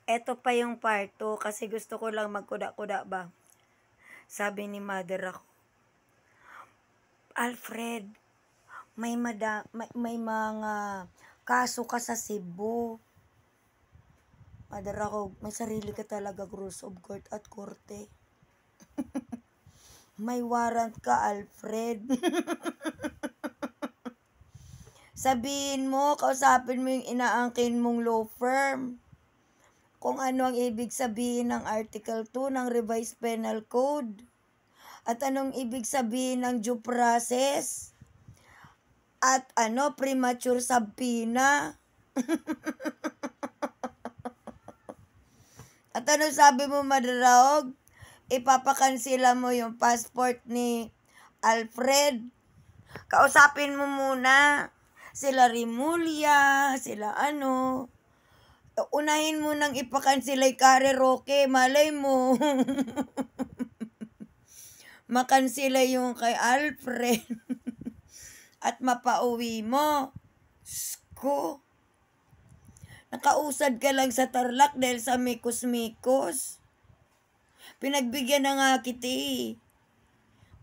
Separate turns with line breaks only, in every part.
Eto pa yung part 2 kasi gusto ko lang magkuda-kuda ba. Sabi ni mother ako, Alfred, may mga kaso ka sa Cebu. Mother ako, may sarili ka talaga rules of court at korte. May warrant ka, Alfred. Sabihin mo, kausapin mo yung inaangkin mong law firm. Kung ano ang ibig sabihin ng Article 2 ng Revised Penal Code. At anong ibig sabihin ng due process. At premature subpoena. At ano sabi mo, Madraog? Ipapakansila mo yung passport ni Alfred. Kausapin mo muna sila Rimulya, sila unahin mo nang ipakansila yung Kare Roque, malay mo. Makansila yung kay Alfred. At mapauwi mo. Sko. Nakausad ka lang sa Tarlac dahil sa mikos-mikos. Pinagbigyan na nga kita eh.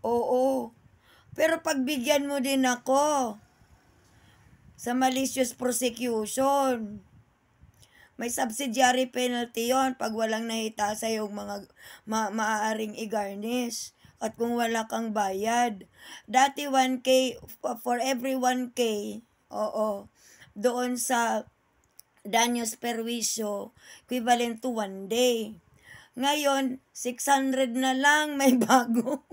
Oo. Pero pagbigyan mo din ako sa malicious prosecution. May subsidiary penalty yon pag walang nahita sa yung mga maaaring i-garnish. At kung wala kang bayad. Dati 1K, for every 1K, doon sa daños perwisyo, equivalent to 1 day. Ngayon, 600 na lang, may bago.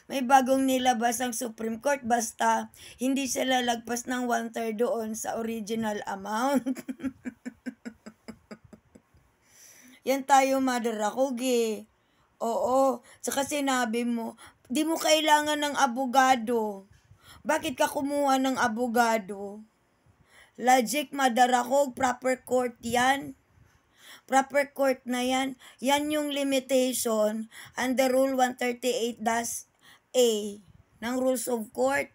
May bagong nilabas ang Supreme Court basta hindi sila lagpas ng 1/3 doon sa original amount. Yan tayo, Mother Rakugi. Oo, saka sinabi mo, di mo kailangan ng abogado. Bakit ka kumuha ng abogado? Logic, Mother Rakug, proper court yan. Proper court na yan. Yan yung limitation under Rule 138-A ng Rules of Court.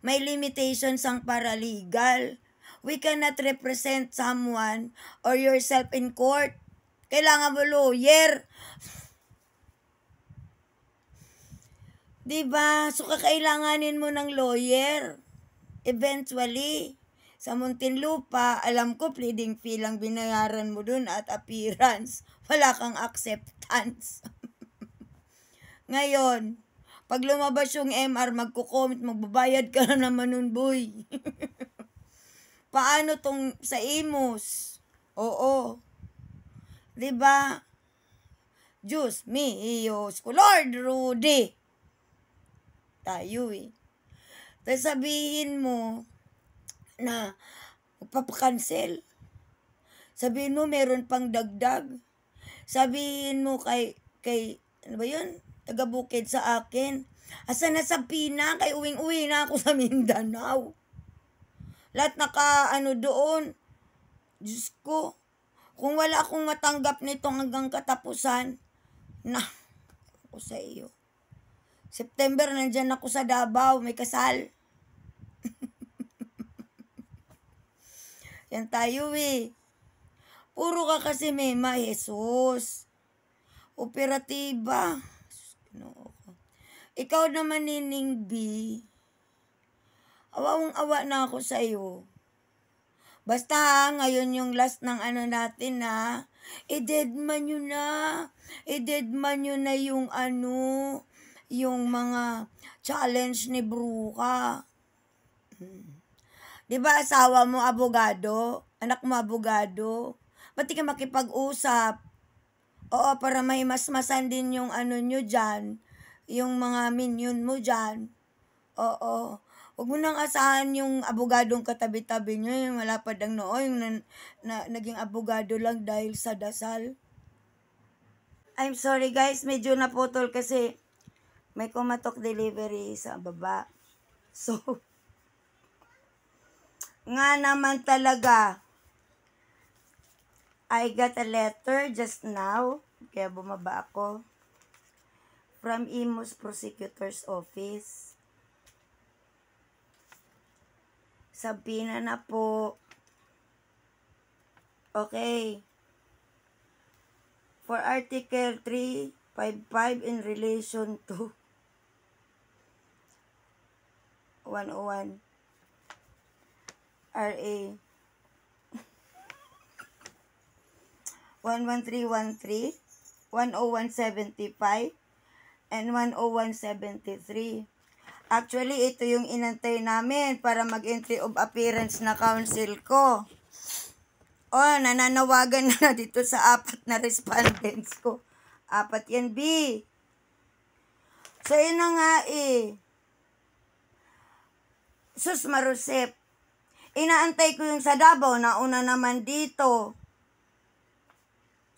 May limitations ang paralegal. We cannot represent someone or yourself in court. Kailangan mo lawyer. Diba? So, kakailanganin mo ng lawyer. Eventually, sa Muntinlupa, alam ko, pleading fee lang binayaran mo dun at appearance. Wala kang acceptance. Ngayon, pag lumabas yung MR, magkukomment, magbabayad ka na naman nun, boy. Paano tong sa Imus? Oo. Diba? Diyos miyos ko, Lord Rudy. Tayo eh. Tapos sabihin mo na magpapakancel. Sabihin mo meron pang dagdag. Sabihin mo kay ano ba yun? Taga-Bukid sa akin. Asa na sa Pina? Kay uwing-uwi na ako sa Mindanao. Lahat doon. Diyos ko. Kung wala akong matanggap nito hanggang katapusan, ako sa iyo. September, nandyan ako sa Davao, may kasal. Yan tayo eh. Puro ka kasi Mema, Jesus. Operatiba. Ikaw naman, Nining B. Awang-awa na ako sa iyo. Basta ngayon yung last ng natin na, i-deadman nyo na. I-deadman nyo na yung yung mga challenge ni Bruca. Diba asawa mo abogado? Anak mo abogado? Ba't di ka makipag-usap? Oo, para may masmasan din yung nyo dyan. Yung mga minion mo dyan. Oo. Huwag mo nang asahan yung abogadong katabi-tabi nyo. Yung malapad ang noo. Yung naging abogado lang dahil sa dasal. I'm sorry guys, medyo naputol kasi may kumatok delivery sa baba. So, nga naman talaga, I got a letter just now, kaya bumaba ako, from Imus Prosecutor's Office. Sabina na po. Okay. for Article 355 in relation to 101 RA 11313, 10175, and 10173. Actually, ito yung inantay namin para mag-entry of appearance na counsel ko. Oh, nananawagan na dito sa 4 na respondents ko. 4 yan, B. So, yun na nga eh. Sus Marusep. Inaantay ko yung sa Davao, nauna naman dito.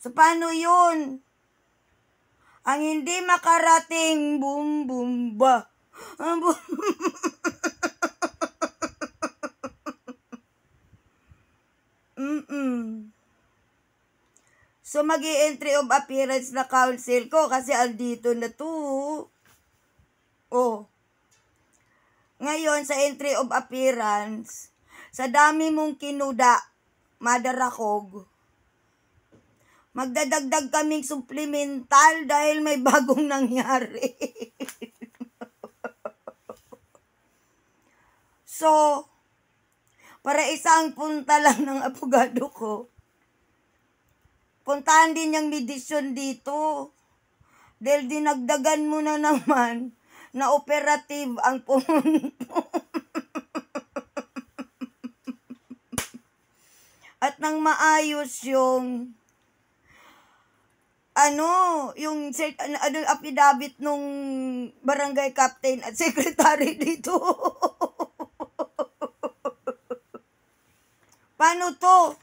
So, paano yun? Ang hindi makarating, boom, boom, ba. So, mag-i-entry of appearance na counsel ko kasi andito na to. Oh. Ngayon, sa entry of appearance, sa dami mong kinuda, madarakog, magdadagdag kaming supplemental dahil may bagong nangyari. So, para isang punta lang ng abogado ko, puntahan din yung medisyon dito. Dahil dinagdagan mo na naman na operative ang pumunto. At nang maayos yung yung affidavit nung barangay captain at secretary dito. Paano to?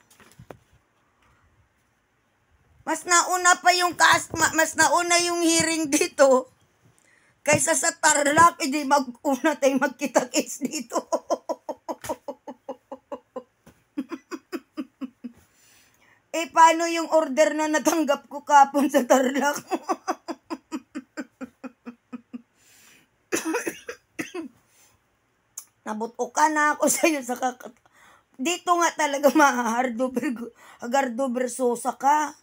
Mas nauna pa yung mas nauna yung hearing dito kaysa sa Tarlac, hindi mag-una tayong magkita-case dito. Paano yung order na natanggap ko kapon sa Tarlac? Nabutukan na ako sa'yo sa dito nga talaga Gardo Versosa ka.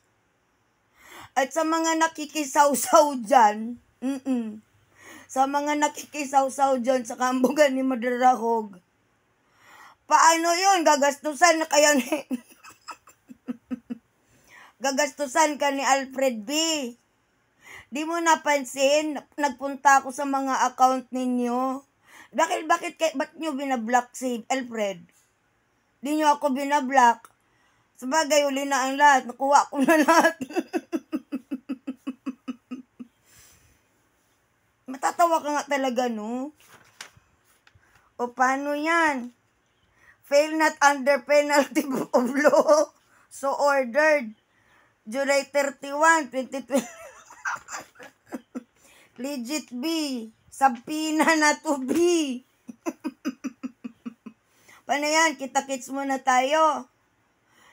At sa mga nakikisaw-saw dyan, sa mga nakikisaw-saw dyan sa kambugan ni Madarahog, paano yun? Gagastusan na kaya ni... Gagastusan ka ni Alfred B. Di mo napansin, nagpunta ako sa mga account ninyo. Ba't nyo binablock si Alfred? Di nyo ako binablock. Sabagay, uli na ang lahat. Nakuha ko na lahat. Matatawa ka nga talaga, no? O paano yan? Fail not under penalty of law. So ordered. July 31, 2020. Legit B. Sabina na to B. Paano yan? Kita-kits muna tayo.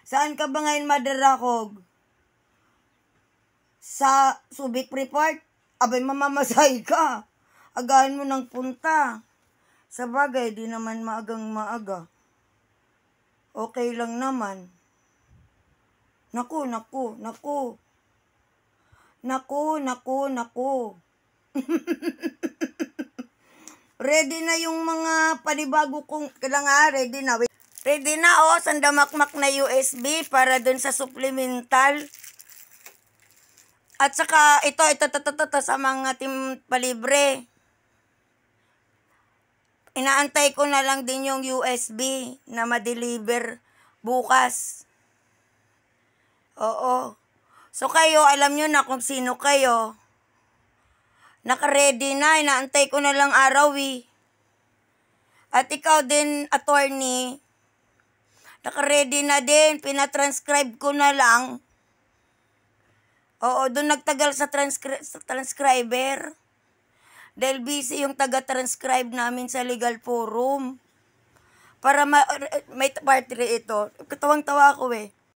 Saan ka ba ngayon, Madarahog? Sa Subic Report? Abay, mamamasay ka. Agahan mo ng punta. Sa bagay, di naman maagang maaga. Okay lang naman. Naku. Ready na yung mga panibago kong ready na. Ready na sandamakmak na USB para dun sa supplemental. At saka ito sa mga team palibre. Inaantay ko na lang din yung USB na ma-deliver bukas. Oo. So kayo, alam nyo na kung sino kayo. Naka-ready na, inaantay ko na lang araw eh. At ikaw din, attorney, naka-ready na din, pinatranscribe ko na lang. Oo, doon nagtagal sa transcriber. Dahil busy yung taga-transcribe namin sa legal forum. Para may party ito. Katawang-tawa ako eh.